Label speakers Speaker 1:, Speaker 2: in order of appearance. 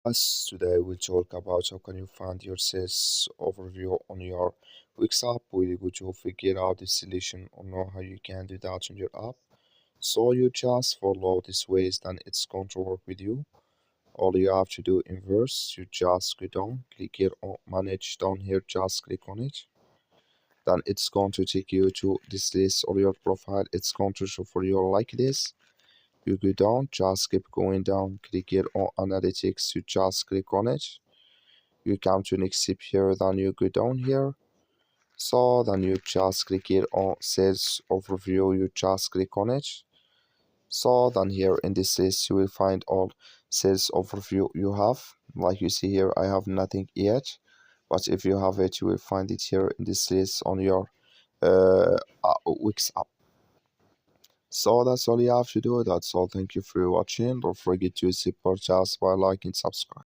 Speaker 1: Us today we'll talk about how can you find your sales overview on your Wix app. We'll go to figure out the solution or know how you can do that on your app. So you just follow these ways, then it's going to work with you. All you have to do in verse, you just go down, click here on manage down here, just click on it. Then it's going to take you to this list or your profile. It's going to show for you like this. You go down, just keep going down, click here on analytics, you just click on it. You come to next step here, then you go down here. So then you just click here on sales overview, you just click on it. So then here in this list you will find all sales overview you have. Like you see here, I have nothing yet, but if you have it, you will find it here in this list on your Wix app. So that's all you have to do. That's all. Thank you for watching. Don't forget to support us by liking, subscribe.